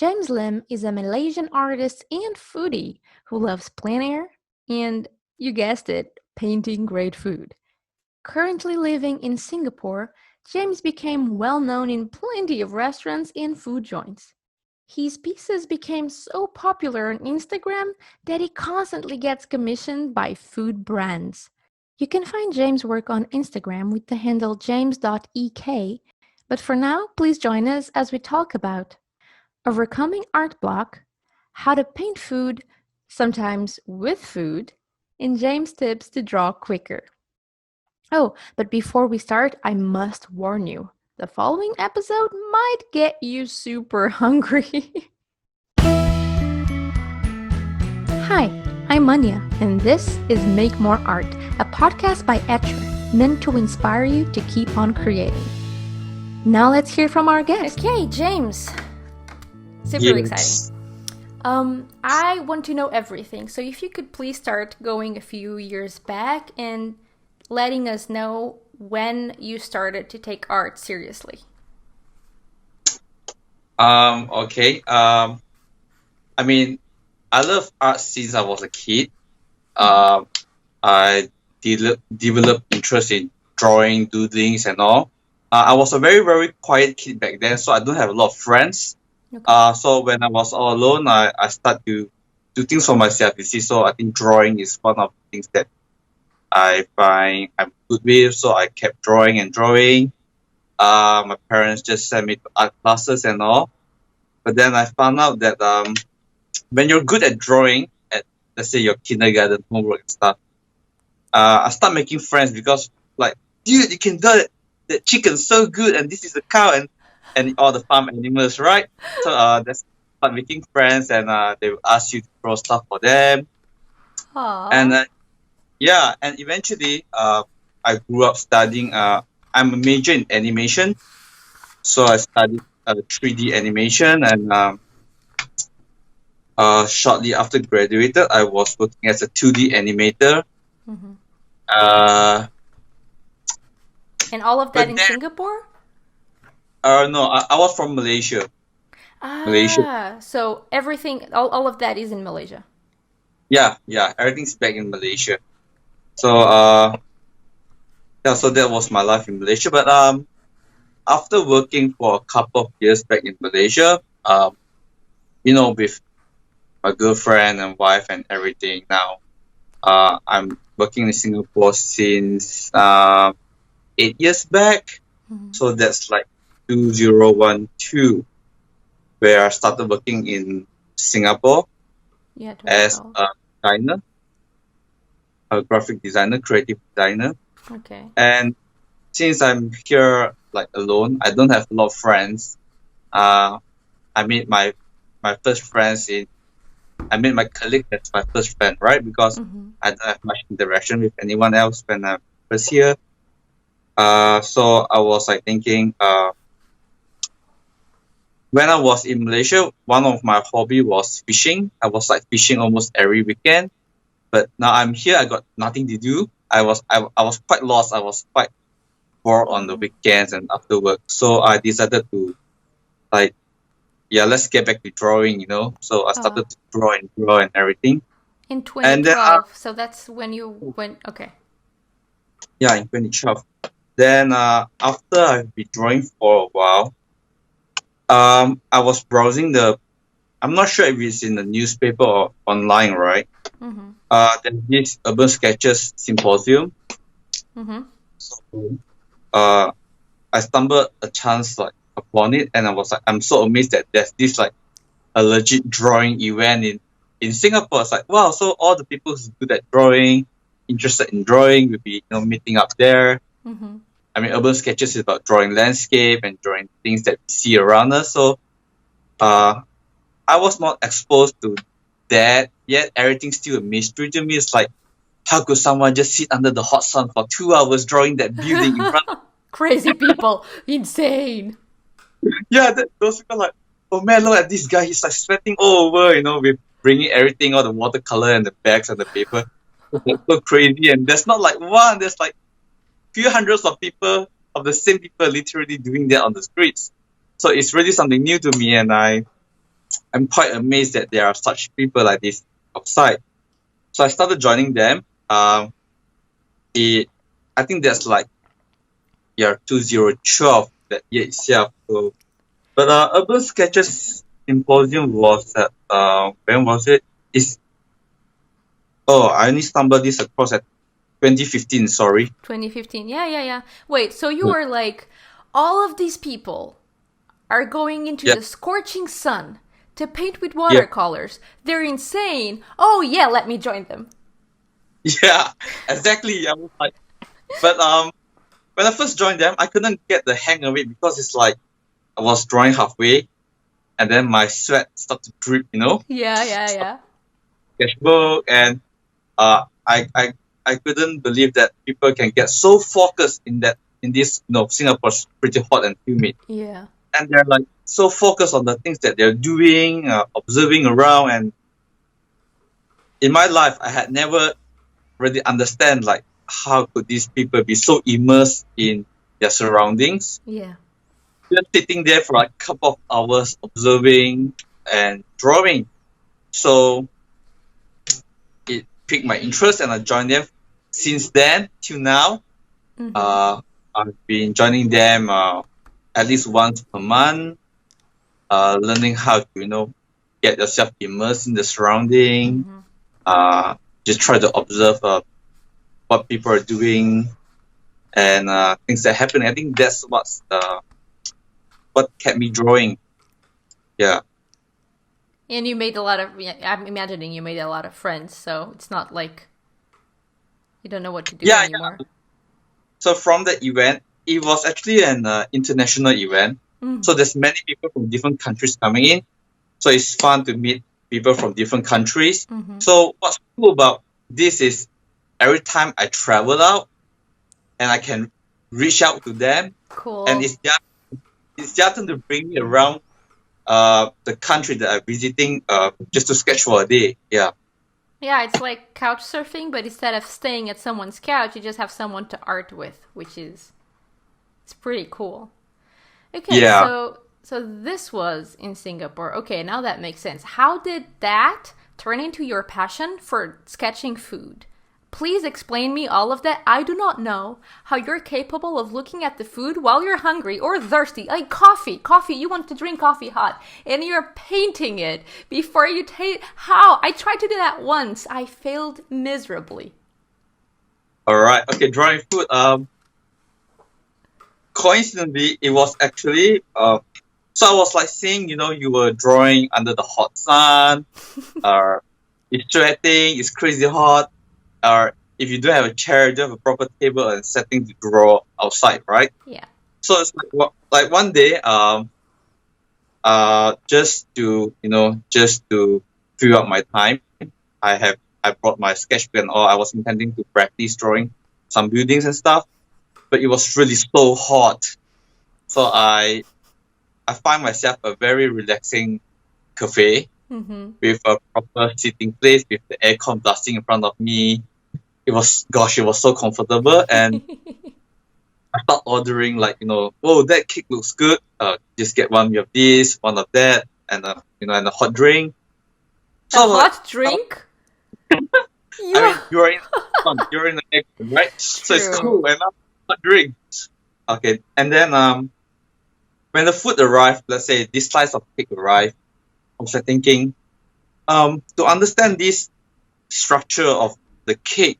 James Lim is a Malaysian artist and foodie who loves plein air and, you guessed it, painting great food. Currently living in Singapore, James became well known in plenty of restaurants and food joints. His pieces became so popular on Instagram that he constantly gets commissioned by food brands. You can find James' work on Instagram with the handle james.ek, but for now, please join us as we talk about overcoming art block, how to paint food, sometimes with food, and James' tips to draw quicker. Oh, but before we start, I must warn you. The following episode might get you super hungry. Hi, I'm Manya, and this is Make More Art, a podcast by Etchr, meant to inspire you to keep on creating. Now let's hear from our guest. Okay, James. Super exciting. I want to know everything. So if you could please start going a few years back and letting us know when you started to take art seriously. Okay. I mean, I love art since I was a kid. I developed interest in drawing, doodlings, and all. I was a very, very quiet kid back then, so I don't have a lot of friends. Okay. So when I was all alone, I started to do things for myself. You see, so I think drawing is one of the things that I find I'm good with. So I kept drawing and drawing. My parents just sent me to art classes and all. But then I found out that when you're good at drawing, at let's say your kindergarten homework and stuff, I start making friends because like, dude, you can draw that chicken so good, and this is a cow, and all the farm animals, right? So that's start making friends, and they will ask you to draw stuff for them, Aww. and yeah, and eventually I grew up studying. I'm a major in animation, so I studied 3D animation, and shortly after graduated, I was working as a 2D animator. Mhm. And all of that in Singapore? No, I was from Malaysia. Malaysia. So everything, all of that is in Malaysia. Yeah, everything's back in Malaysia. So yeah, so that was my life in Malaysia. But after working for a couple of years back in Malaysia, with my girlfriend and wife and everything now, I'm working in Singapore since 8 years back. Mhm. So that's like 2012, where I started working in Singapore Yeah, as 2012. a designer, a graphic designer, creative designer. Okay. And since I'm here like alone, I don't have a lot of friends. I made my first friends I made my colleague as my first friend, right? Because Mhm. I don't have much interaction with anyone else when I was here. So I was like thinking, when I was in Malaysia, one of my hobby was fishing. I was like fishing almost every weekend. But now I'm here, I got nothing to do. I was quite lost. I was quite bored on the weekends and after work. So I decided to like, yeah, let's get back to drawing, So I started to draw and everything. In And then 2012. So that's when you went. Okay. yeah, in 2012. Then after I've been drawing for a while, I was browsing I'm not sure if it's in the newspaper or online, right? Mhm. There's this Urban Sketches Symposium. Mhm. So I stumbled a chance like upon it, and I was like, I'm so amazed that there's this like a legit drawing event in Singapore. It's like, wow, so all the people who's good at drawing, interested in drawing, will be meeting up there. Mhm. I mean, Urban Sketches is about drawing landscape and drawing things that we see around us. So I was not exposed to that yet. Everything's still a mystery to me. It's like, how could someone just sit under the hot sun for 2 hours drawing that building in front of Crazy people. Insane. Yeah, those people like, oh man, look at this guy. He's like sweating all over, with bringing everything, all the watercolor and the bags and the paper. It's like so crazy. And there's not like one, there's like few hundreds of people, of the same people literally doing that on the streets. So it's really something new to me. And I I'm quite amazed that there are such people like this outside. So I started joining them. I think that's like year 2012 that year itself. So, but Urban Sketches Symposium was at when was it? It's I only stumbled this across at 2015. Sorry. 2015. Yeah. Wait, so you were like, all of these people are going into Yeah, the scorching sun to paint with yeah, watercolors. They're insane. Oh, yeah, let me join them. yeah. Exactly. I was like, but when I first joined them, I couldn't get the hang of it because it's like I was drawing halfway, and then my sweat started to drip. Yeah. Sketchbook, and I couldn't believe that people can get so focused in this. Singapore's pretty hot and humid, Yeah. and they're like so focused on the things that they're doing, observing around. And in my life, I had never really understand like how could these people be so immersed in their surroundings, Yeah. just sitting there for like a couple of hours observing and drawing. So it piqued my interest, and I joined them. Since then till now, I've been joining them at least once per month, learning how to get yourself immersed in the surrounding. Just try to observe what people are doing and things that happen. I think that's what kept me drawing. Yeah, And you made a lot of, yeah, I'm imagining you made a lot of friends, so it's not like you don't know what to do yeah. anymore. So from the event, it was actually an international event. So there's many people from different countries coming in. So it's fun to meet people from different countries. So what's cool about this is every time I travel out and I can reach out to them, Cool. and it's their turn to bring me around the country that I'm visiting just to sketch for a day. Yeah. Yeah, it's like couch surfing, but instead of staying at someone's couch, you just have someone to art with, which is it's pretty cool. Okay, Yeah. so this was in Singapore. Okay, now that makes sense. How did that turn into your passion for sketching food? Please explain me all of that. I do not know how you're capable of looking at the food while you're hungry or thirsty. Like coffee, you want to drink coffee hot, and you're painting it before you taste. How? I tried to do that once. I failed miserably. All right. Okay. Drawing food. Coincidentally, it was actually so I was like seeing, you were drawing under the hot sun, or it's sweating, it's crazy hot, or if you don't have a chair, you don't have a proper table and setting to draw outside, right? Yeah. So it's like one day, just to fill up my time, I brought my sketchbook and all. I was intending to practice drawing some buildings and stuff, but it was really so hot. So I find myself a very relaxing cafe with a proper sitting place with the aircon blasting in front of me. It was so comfortable, and I start ordering like, oh, that cake looks good. Just get one of this, one of that, and and a hot drink. A hot drink? I mean, you're in the aircon, right? So it's cool, and a hot drink. Okay, and then when the food arrived, let's say this slice of cake arrived, I was thinking, to understand this structure of the cake,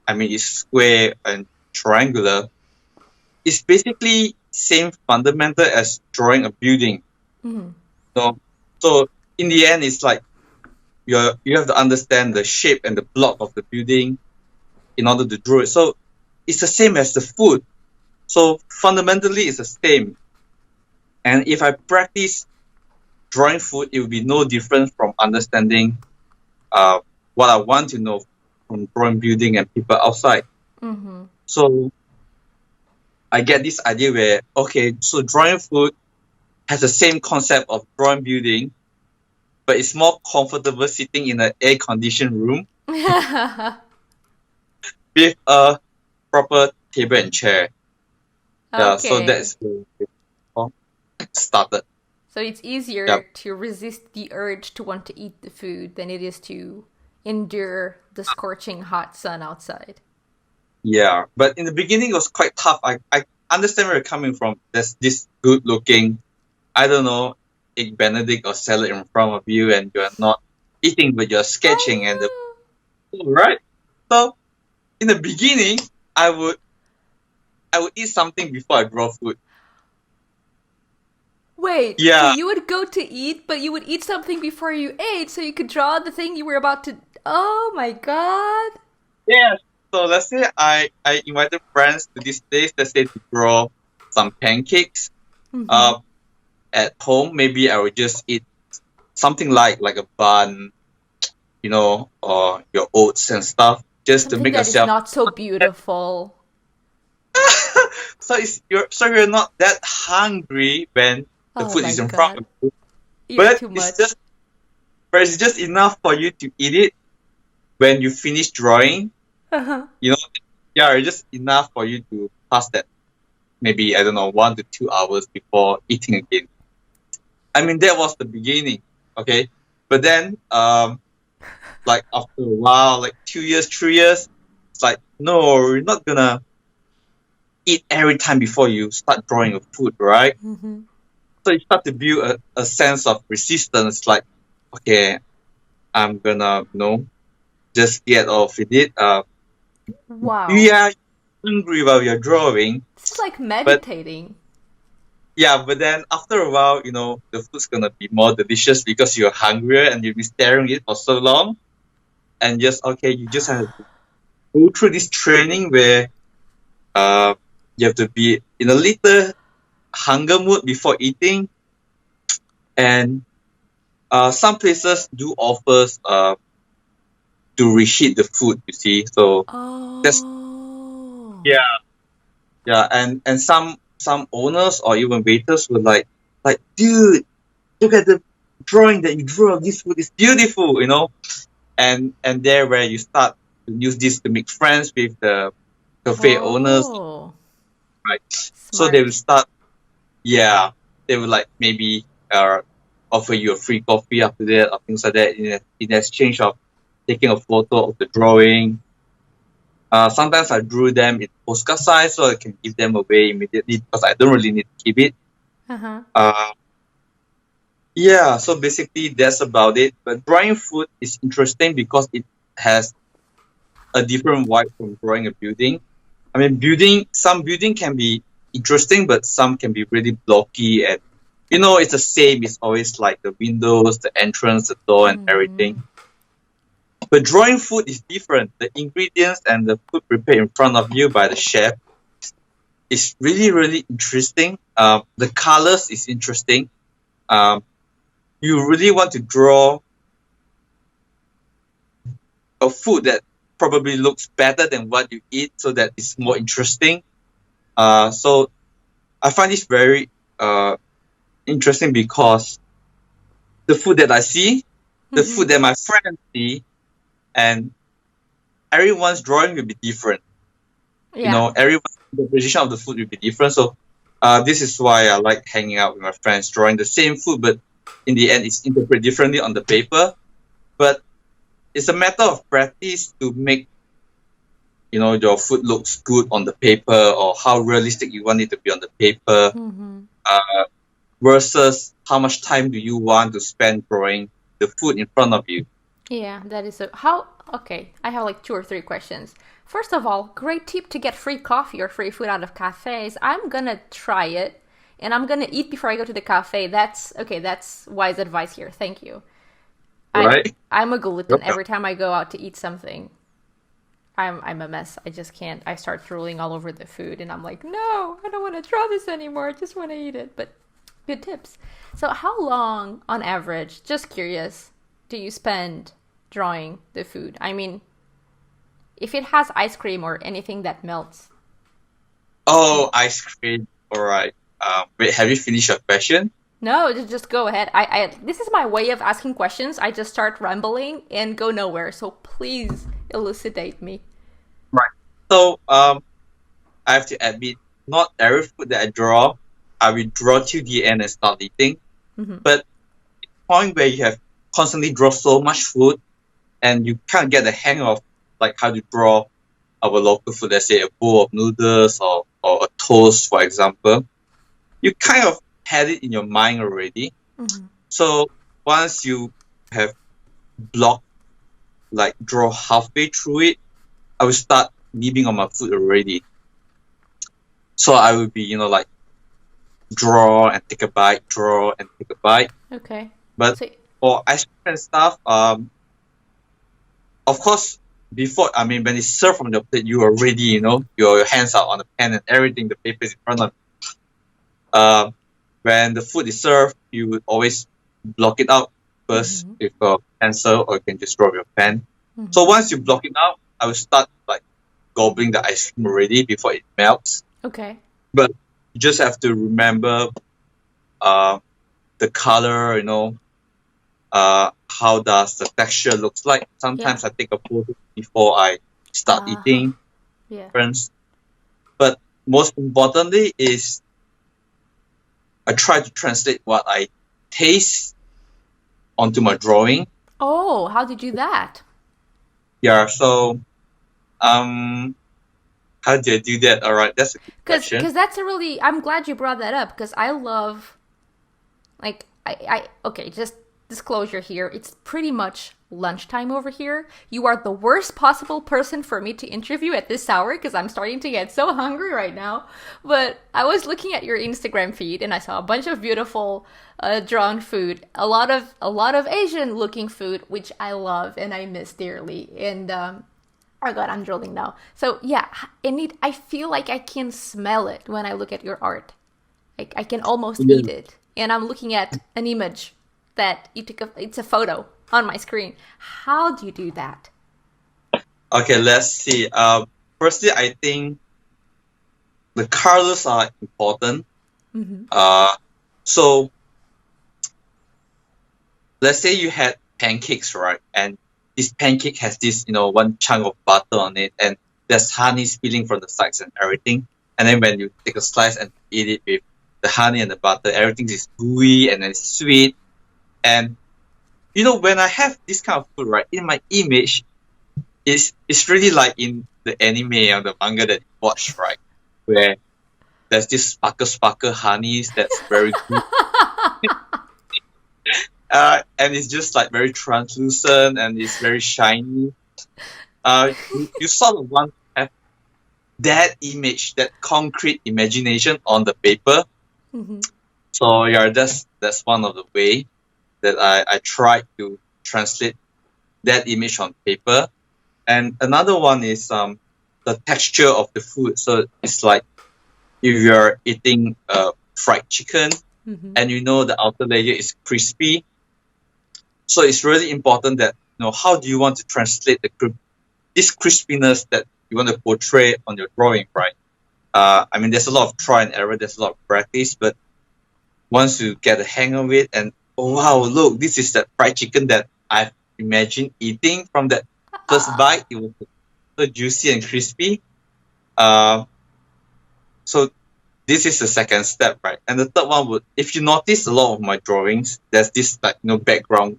I mean, it's square and triangular. It's basically same fundamental as drawing a building. So in the end, it's like you have to understand the shape and the block of the building in order to draw it. So it's the same as the food. So fundamentally, it's the same. And if I practice drawing food, it will be no different from understanding what I want to know from drawing building and people outside. So I get this idea where, okay, so drawing food has the same concept of drawing building, but it's more comfortable sitting in an air-conditioned room with a proper table and chair. Yeah, so Okay. that's where it all started. So it's Yep. easier to resist the urge to want to eat the food than it is to endure the scorching hot sun outside. Yeah. But in the beginning, it was quite tough. I understand where you're coming from. There's this good looking, I don't know, egg Benedict or salad in front of you, and you're not eating, but you're sketching, and the Oh, right. So in the beginning, I would I would eat something before I draw food. wait, so Yeah. you would go to eat, but you would eat something before you ate so you could draw the thing you were about to. Oh my god. Yes. So let's say I invited friends to this place. Let's say to draw some pancakes. Mm-hmm. Uh, at home, maybe I would just eat something like a bun, or your oats and stuff, just to Something make that is yourself. not so beautiful. So you're not that hungry when the Oh food my is in front god. of you, You're but too it's much. just but it's just enough for you to eat it when you finish drawing. Uh-huh. You know, yeah, it's just enough for you to pass that maybe I don't know 1 to 2 hours before eating again. I mean that was the beginning, okay, but then like after a while, like 2 years, 3 years, it's like no, you're not gonna eat every time before you start drawing a food, right? Mm-hmm. So you start to build a sense of resistance, like, okay, I'm gonna, just get off with it. Wow. You are hungry while you're drawing, This is like but meditating. yeah, but then after a while, the food's gonna be more delicious because you're hungrier and you've been staring at it for so long. And just, okay, you just have to go through this training where uh, you have to be in a little hunger mood before eating. And some places do offers to reheat the food, you see. So that's Oh. yeah, yeah, and some owners or even waiters were like, dude, look at the drawing that you drew of this food. It's beautiful. And there where you start to use this to make friends with the cafe owners, Oh. right? So they will Smart. start, yeah, they will like maybe offer you a free coffee after that or things like that in exchange of taking a photo of the drawing. Sometimes I drew them in postcard size so I can give them away immediately because I don't really need to keep it. Uh-huh. Uh, yeah, so basically that's about it. But drawing food is interesting because it has a different vibe from drawing a building. I mean, some building can be interesting, but some can be really blocky and it's the same. It's always like the windows, the entrance, the door, and Mm-hmm. everything. But drawing food is different. The ingredients and the food prepared in front of you by the chef is really, really interesting. The colors is interesting. Um, you really want to draw a food that probably looks better than what you eat, so that it's more interesting. So I find this very interesting because the food that I see, the Mm-hmm. food that my friends see, and everyone's drawing will be different. Yeah. Everyone's interpretation of the food will be different. So this is why I like hanging out with my friends, drawing the same food, but in the end, it's interpreted differently on the paper. But it's a matter of practice to make your food looks good on the paper, or how realistic you want it to be on the paper, Mm-hmm. uh, versus how much time do you want to spend drawing the food in front of you. Yeah, that is a how okay. I have like two or three questions. First of all, great tip to get free coffee or free food out of cafes. I'm gonna try it and I'm gonna eat before I go to the cafe. That's okay, that's wise advice here. Thank you. I Right? I'm a gluten. Welcome. Every time I go out to eat something, I'm a mess. I just can't. I start drooling all over the food and I'm like, no, I don't want to try this anymore. I just want to eat it. But good tips. So how long on average, just curious, do you spend drawing the food? I mean, if it has ice cream or anything that melts. Oh, ice cream. All right. Wait, have you finished your question? No, just go ahead. I this is my way of asking questions. I just start rambling and go nowhere. So please elucidate me. Right. So, I have to admit, not every food that I draw, I will draw to the end and start eating. Mm-hmm. But point where you have constantly draw so much food and you can't get the hang of like how to draw our local food, let's say a bowl of noodles or a toast, for example, you kind of had it in your mind already. Mm-hmm. So once you have blocked, like draw halfway through it, I will start nibbling on my food already. So I will be, like draw and take a bite, draw and take a bite. Okay. But So for ice cream and stuff, of course, when it's served from the plate, you are ready, your hands are on the pan and everything, the paper is in front of you. When the food is served, you would always block it out first mm-hmm. with a pencil, or you can just drop your pen. So Mm-hmm. once you block it out, I will start like gobbling the ice cream already before it melts. Okay. But you just have to remember the color, how does the texture looks like. Yeah. Sometimes I take a photo before I start Uh-huh. eating. Yeah. Friends. But most importantly is I try to translate what I taste onto my drawing. Oh, how did you do that? Yeah, so how do I do that? All right, that's a good question. Because that's a really, I'm glad you brought that up because I love, like, okay, just disclosure here. It's pretty much lunchtime over here. You are the worst possible person for me to interview at this hour because I'm starting to get so hungry right now. But I was looking at your Instagram feed and I saw a bunch of beautiful drawn food, a lot of Asian looking food, which I love and I miss dearly. And oh god, I'm drooling now. So yeah, I feel like I can smell it when I look at your art. I can almost Yeah. eat it. And I'm looking at an image that you took. It's a photo on my screen. How do you do that? Okay, let's see. Firstly, I think the colors are important. Mm-hmm. So let's say you had pancakes, right? And this pancake has this, one chunk of butter on it, and there's honey spilling from the sides and everything. And then when you take a slice and eat it with the honey and the butter, everything is gooey and then it's sweet. And when I have this kind of food, right, in my image, it's really like in the anime or the manga that you watch, right, where there's this sparkle honeys that's very good. And it's just like very translucent and it's very shiny. You sort of want to have that image, that concrete imagination on the paper. Mm-hmm. So yeah, that's one of the way that I try to translate that image on paper. And another one is the texture of the food. So it's like if you're eating fried chicken Mm-hmm. and the outer layer is crispy. So it's really important that how do you want to translate this crispiness that you want to portray on your drawing, right? There's a lot of try and error, there's a lot of practice, but once you get the hang of it, and oh wow, look, this is that fried chicken that I've imagined eating from that first bite. It was so juicy and crispy. So this is the second step, right? And the third one would, if you notice a lot of my drawings, there's this like background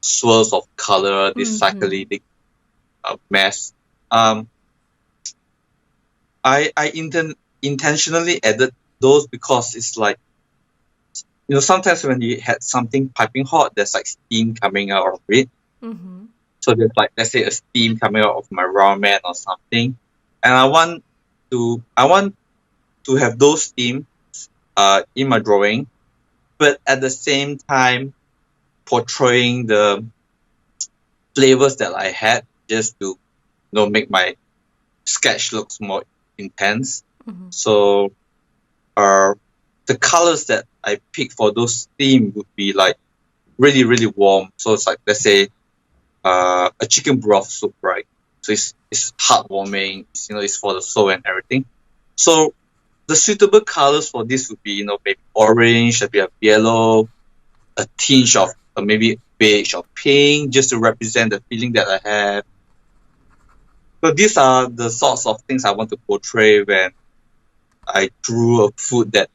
swirls of color, this Mm-hmm. psychedelic mess. I intentionally added those because it's like sometimes when you had something piping hot, there's like steam coming out of it. Mm-hmm. So there's like, let's say, a steam coming out of my ramen or something, and I want to have those steam in my drawing, but at the same time portraying the flavors that I had, just to make my sketch looks more intense. Mm-hmm. So the colors that I pick for those themes would be like really, really warm. So it's like, let's say, a chicken broth soup, right? So it's heartwarming. It's for the soul and everything. So the suitable colors for this would be maybe orange, a bit of yellow, a tinge of maybe beige or pink, just to represent the feeling that I have. So these are the sorts of things I want to portray when I drew a food that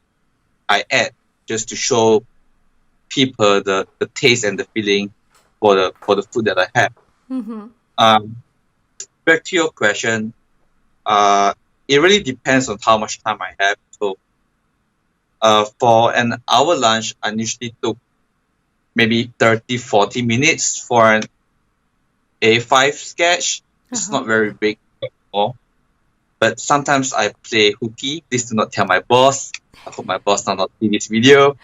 I add, just to show people the taste and the feeling for the food that I have. Mm-hmm. Back to your question, it really depends on how much time I have. So for an hour lunch, I usually took maybe 30-40 minutes for an A5 sketch. It's not very big at all. But sometimes I play hooky. Please do not tell my boss. I hope my boss does not see this video.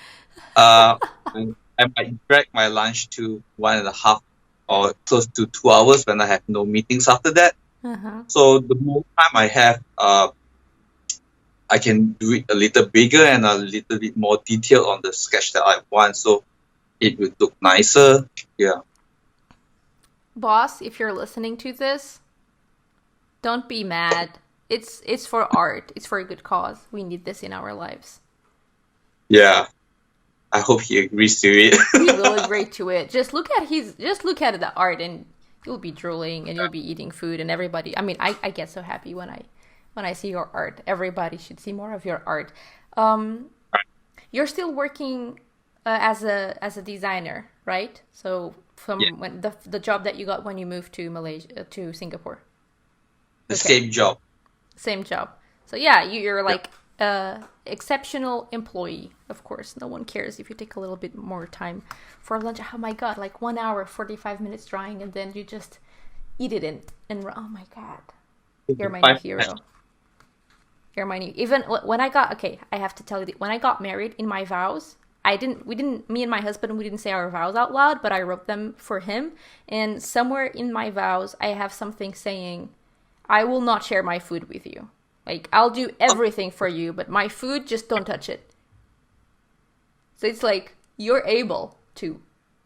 And I might drag my lunch to 1.5 or close to 2 hours when I have no meetings after that. So the more time I have, I can do it a little bigger and a little bit more detail on the sketch that I want, so it would look nicer. Yeah. Boss, if you're listening to this, don't be mad. It's for art. It's for a good cause. We need this in our lives. Yeah. I hope he agrees to it. He will agree to it. Just look at the art, and you'll be drooling, and you'll be eating food, and everybody. I mean, I get so happy when I see your art. Everybody should see more of your art. You're still working as a designer, right? So from when the job that you got when you moved to Malaysia to Singapore. The same job. Same job. So yeah, you're like exceptional employee. Of course, no one cares if you take a little bit more time for lunch. Oh my god, like 1 hour 45 minutes drying, and then you just eat it in and oh my god, you're my new hero. You're my new. Even when I have to tell you that when I got married, in my vows, me and my husband, we didn't say our vows out loud, but I wrote them for him. And somewhere in my vows, I have something saying, I will not share my food with you. Like, I'll do everything for you, but my food, just don't touch it. So it's like, you're able to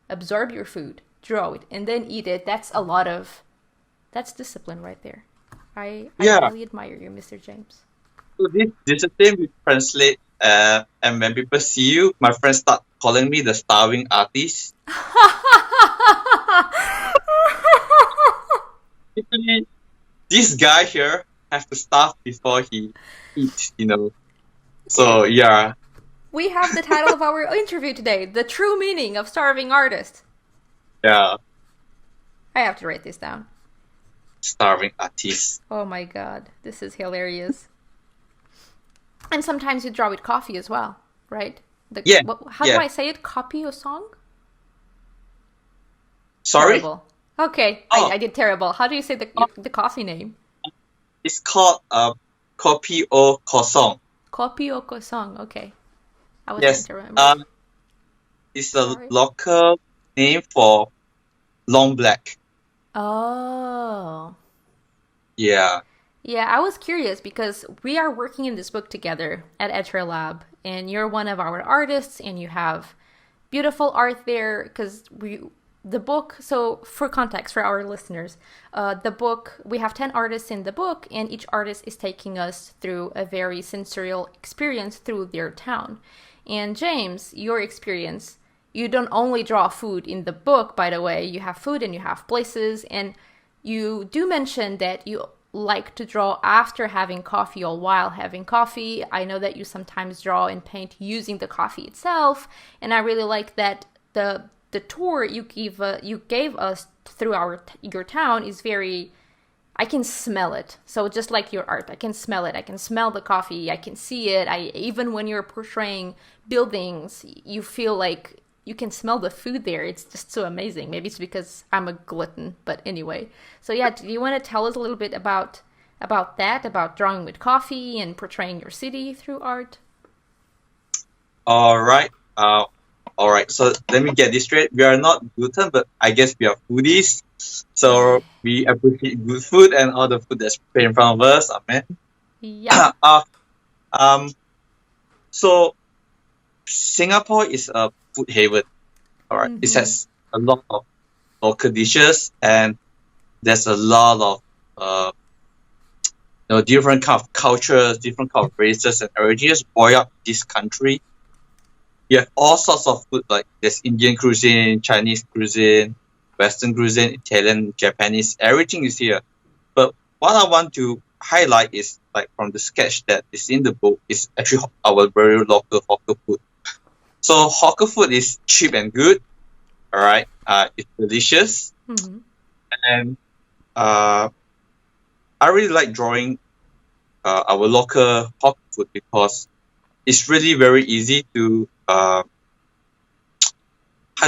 absorb your food, draw it, and then eat it. That's discipline right there. I really admire you, Mr. James. So this discipline will translate, and when people see you, my friends start calling me the starving artist. Basically, this guy here has to starve before he eats, So yeah. We have the title of our interview today: the true meaning of starving artist. Yeah. I have to write this down. Starving artist. Oh my god, this is hilarious. And sometimes you draw with coffee as well, right? How do I say it? Copy a song? Sorry? Terrible. Okay, I did terrible. How do you say the coffee name? It's called Kopi O Kosong. Kopi O Kosong, okay. I was trying to remember. It's a local name for long black. Oh. Yeah. Yeah, I was curious because we are working in this book together at Etchr Lab, and you're one of our artists, and you have beautiful art there. Because the book. So for context for our listeners, the book, we have 10 artists in the book, and each artist is taking us through a very sensorial experience through their town. And James, your experience, you don't only draw food in the book, by the way. You have food and you have places, and you do mention that you like to draw after having coffee or while having coffee. I know that you sometimes draw and paint using the coffee itself, and I really like that the tour you gave us through your town is very, I can smell it. So just like your art, I can smell it. I can smell the coffee. I can see it. Even when you're portraying buildings, you feel like you can smell the food there. It's just so amazing. Maybe it's because I'm a glutton, but anyway. So yeah, do you want to tell us a little bit about that, about drawing with coffee and portraying your city through art? All right. So let me get this straight. We are not gluten, but I guess we are foodies. So we appreciate good food and all the food that's prepared in front of us. Amen. Yeah. So Singapore is a food haven. All right. Mm-hmm. It has a lot of local dishes, and there's a lot of different kind of cultures, different kind of races and origins boil up this country. You have all sorts of food, like there's Indian cuisine, Chinese cuisine, Western cuisine, Italian, Japanese, everything is here. But what I want to highlight is, like, from the sketch that is in the book, is actually our very local hawker food. So hawker food is cheap and good. All right. It's delicious, Mm-hmm. and uh, I really like drawing our local hawker food because it's really very easy to how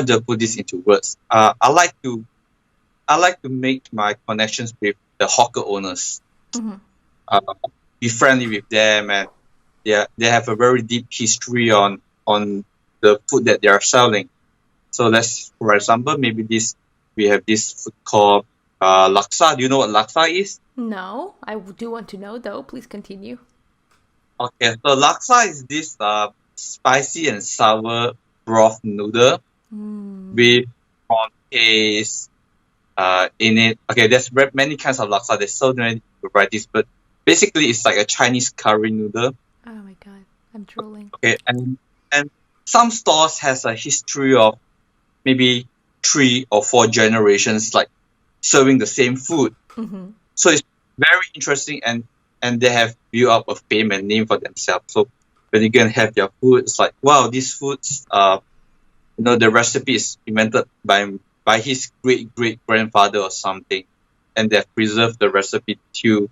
do I put this into words? I like to make my connections with the hawker owners. Mm-hmm. Uh, be friendly with them, and they have a very deep history on the food that they are selling. So let's, for example, maybe we have this food called laksa. Do you know what laksa is? No, I do want to know though. Please continue. Okay, so laksa is this spicy and sour broth noodle Mm. with prawn paste in it. Okay, there's many kinds of laksa. There's so many varieties, but basically it's like a Chinese curry noodle. Oh my god, I'm drooling. Okay, and some stores has a history of maybe 3 or 4 generations like serving the same food. Mm-hmm. So it's very interesting, and they have built up a fame and name for themselves. So when you can have their food, it's like wow, these foods the recipe is invented by his great great grandfather or something, and they've preserved the recipe to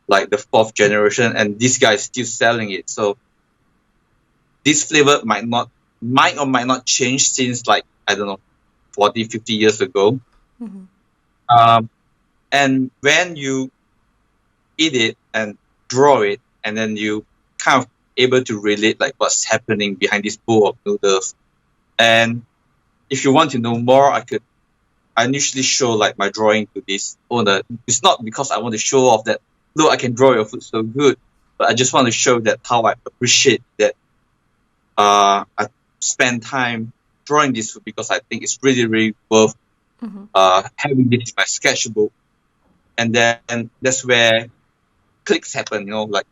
like the 4th generation, and this guy is still selling it. So this flavor might or might not change since like I don't know 40, 50 years ago. Mm-hmm. Um, and when you eat it and draw it, and then you kind of able to relate like what's happening behind this bowl of noodles. And if you want to know more, I initially show like my drawing to this owner. It's not because I want to show off that look I can draw your food so good, but I just want to show that how I appreciate that I spend time drawing this food because I think it's really really worth Mm-hmm. having this in my sketchbook. And then that's where clicks happen, like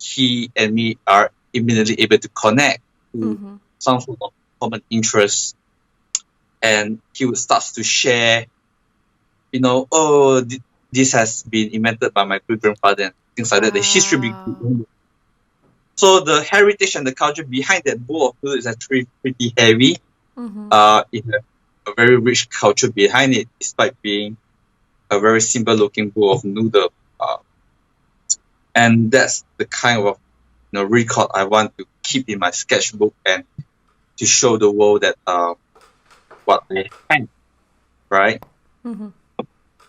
he and me are immediately able to connect to Mm-hmm. some sort of common interest, and he would start to share, this has been invented by my great grandfather and things like that. The history Wow. behind it. So the heritage and the culture behind that bowl of food is actually pretty heavy. Mm-hmm. It has a very rich culture behind it, despite being a very simple looking bowl of noodle. And that's the kind of record I want to keep in my sketchbook and to show the world that what I have, right? Mm-hmm.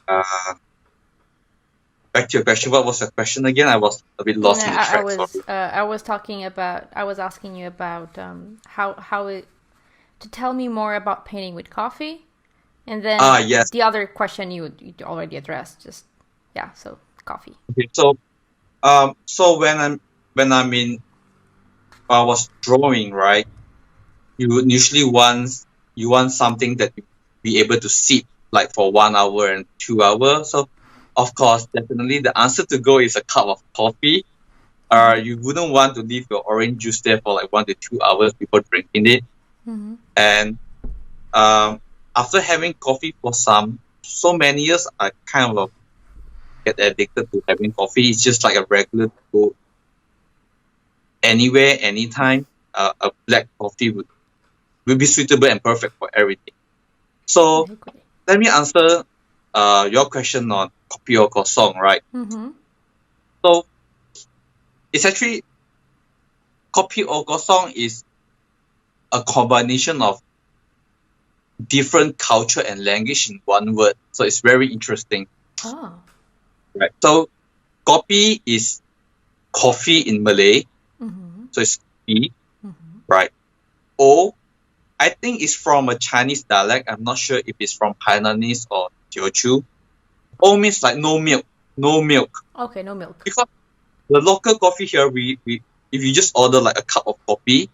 Uh, Back to your question. What was the question again? I was a bit And lost in the track. Sorry. I was talking about I was asking you about how it to tell me more about painting with coffee, and then Yes. the other question you already addressed. Just yeah, so coffee. Okay. So when I'm in, I was drawing, right? You want something that you be able to sit like for 1 hour and 2 hours. So of course, definitely the answer to go is a cup of coffee. Mm-hmm. You wouldn't want to leave your orange juice there for like 1 to 2 hours before drinking it. Mm-hmm. And after having coffee for so many years, I kind of get addicted to having coffee. It's just like a regular to go anywhere, anytime. A black coffee will be suitable and perfect for everything. So I agree. let me answer your question on kopi or kosong, right? Mm-hmm. So it's actually kopi or kosong is a combination of different culture and language in one word. So it's very interesting, Oh. right? So kopi is coffee in Malay, Mm-hmm. so it's kopi, Mm-hmm. right? O, I think it's from a Chinese dialect. I'm not sure if it's from Hainanese or Teochew. O means like no milk, no milk. Okay, no milk. Because the local coffee here, we if you just order like a cup of coffee,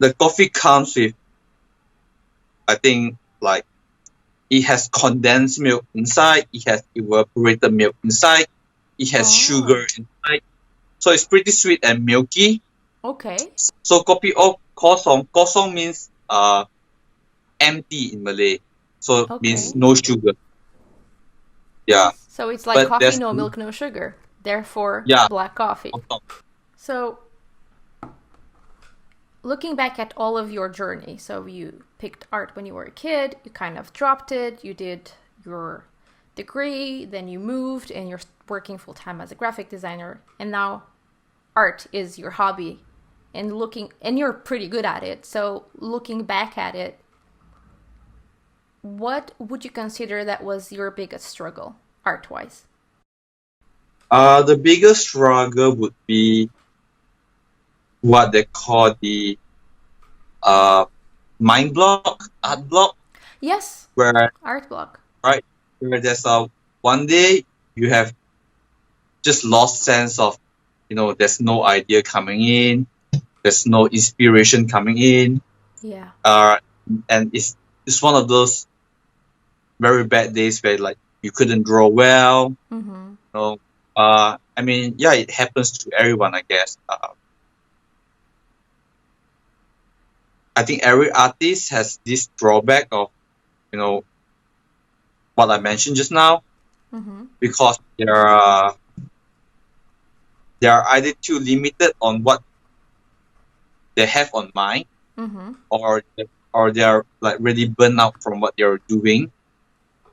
the coffee comes with, I think, like it has condensed milk inside, it has evaporated milk inside, it has sugar Oh. inside. So it's pretty sweet and milky. Okay. So kopi o kosong means empty in Malay. So means Okay. no sugar. Yeah. So it's like But coffee, there's no milk, no sugar. Therefore, yeah, black coffee. kosong. So looking back at all of your journey, so you picked art when you were a kid, you kind of dropped it, you did your degree, then you moved and you're working full time as a graphic designer, and now art is your hobby and you're pretty good at it. So looking back at it, what would you consider that was your biggest struggle art wise? The biggest struggle would be what they call the uh mind block, art block, Yes, where art block. right where there's one day you have just lost sense of, there's no idea coming in, there's no inspiration coming in, Yeah. uh, and it's one of those very bad days where like you couldn't draw well. Mm-hmm. I mean, yeah, it happens to everyone, I guess. I think every artist has this drawback of, you know, what I mentioned just now, Mm-hmm. because they are either too limited on what they have on mind, Mm-hmm. or they are like really burnt out from what they're doing.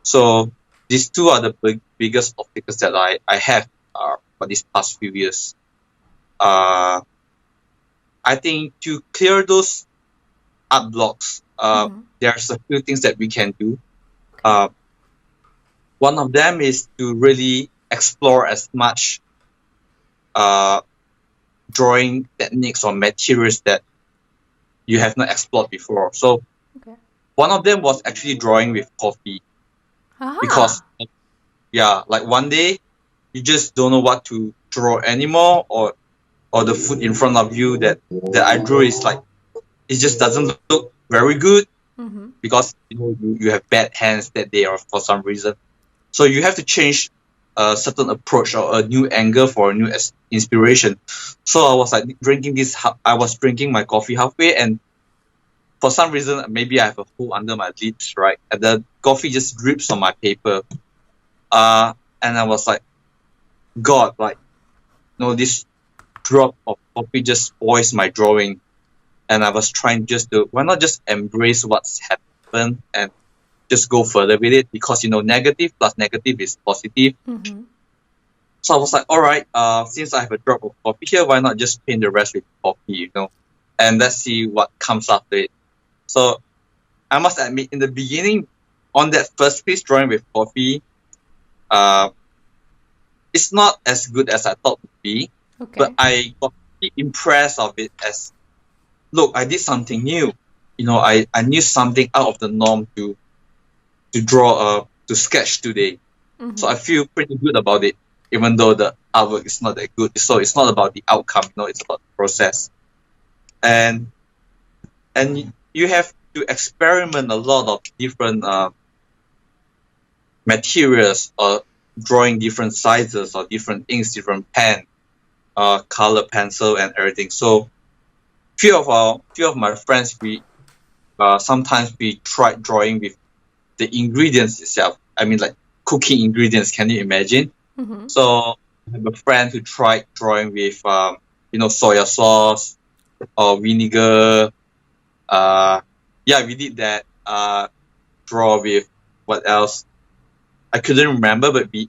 So these two are the biggest obstacles that I have for these past few years. Uh, I think to clear those art blocks, Mm-hmm. there's a few things that we can do. Okay. Uh, One of them is to really explore as much uh, drawing techniques or materials that you have not explored before. So Okay. one of them was actually drawing with coffee, because Aha. like one day you just don't know what to draw anymore, or the food in front of you that I drew is like, it just doesn't look very good, Mm-hmm. because you have bad hands that day or for some reason. So you have to change a certain approach or a new angle for a new inspiration. So I was like I was drinking my coffee halfway, and for some reason, maybe I have a hole under my lips, right? And the coffee just drips on my paper. And I was like, God, like, this drop of coffee just spoils my drawing. And I was trying just to, why not just embrace what's happened and just go further with it? Because, negative plus negative is positive. Mm-hmm. So I was like, all right, since I have a drop of coffee here, why not just paint the rest with coffee, and let's see what comes after it. So I must admit, in the beginning, on that first piece, drawing with coffee, uh, it's not as good as I thought it would be, but Okay. I got impressed of it as, look, I did something new. I knew something out of the norm to draw, to sketch today. So Mm-hmm. I feel pretty good about it, even though the artwork is not that good. So it's not about the outcome, it's about the process. And you have to experiment a lot of different materials, or drawing different sizes or different inks, different pen, color pencil and everything. So few of my friends, we sometimes we tried drawing with the ingredients itself. I mean, like cooking ingredients. Can you imagine? Mm-hmm. So I have a friend who tried drawing with soya sauce or vinegar. Yeah, we did that. Draw with what else? I couldn't remember, but we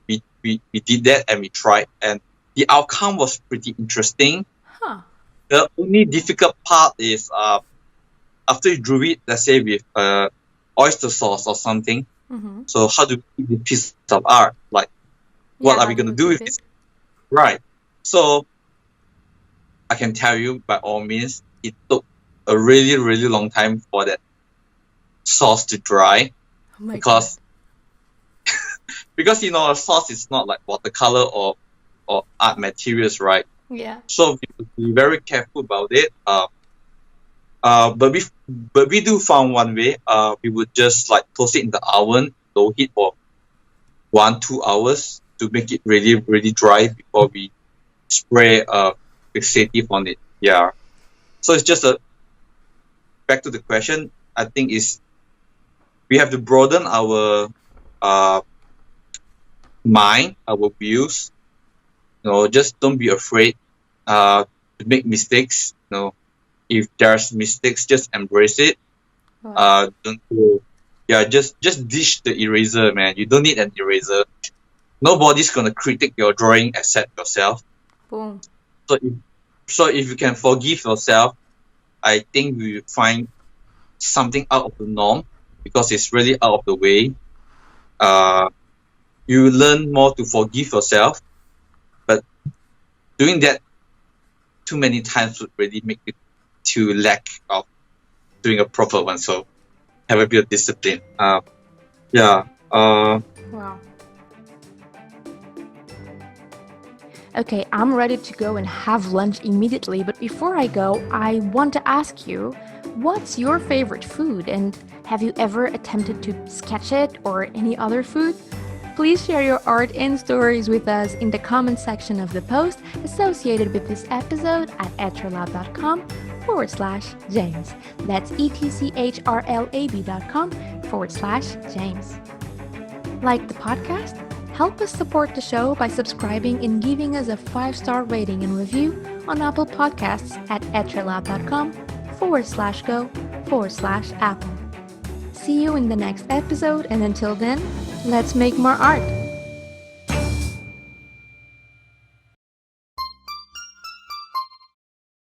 did that and we tried, and the outcome was pretty interesting. Huh. The only difficult part is after you drew it, let's say with oyster sauce or something. Mm-hmm. So how do we keep this piece of art? Like, Yeah, what are how we do gonna you do keep with it? this? Right. So I can tell you, by all means, it took a really, really long time for that sauce to dry, Oh my god. because a sauce is not like watercolor or art materials, right? Yeah. So we have to be very careful about it. But we do found one way. We would just like toast it in the oven, low heat for 1-2 hours to make it really, really dry before we spray fixative on it. Yeah. So it's just back to the question. I think is we have to broaden our uh mind, our views. Just don't be afraid to make mistakes. If there's mistakes, just embrace it. Wow. Don't go, yeah, just dish the eraser, man. You don't need an eraser. Nobody's gonna critique your drawing except yourself. Boom. So if you can forgive yourself, I think we will find something out of the norm because it's really out of the way. You learn more to forgive yourself, but doing that too many times would really make you to lack of doing a proper one. So have a bit of discipline. Yeah. Wow. Okay, I'm ready to go and have lunch immediately, but before I go, I want to ask you, what's your favorite food and have you ever attempted to sketch it or any other food? Please share your art and stories with us in the comment section of the post associated with this episode at etchrlab.com/James. That's etchrlab.com/James. Like the podcast? Help us support the show by subscribing and giving us a 5-star rating and review on Apple Podcasts at etchrlab.com/go/Apple. See you in the next episode, and until then, let's make more art.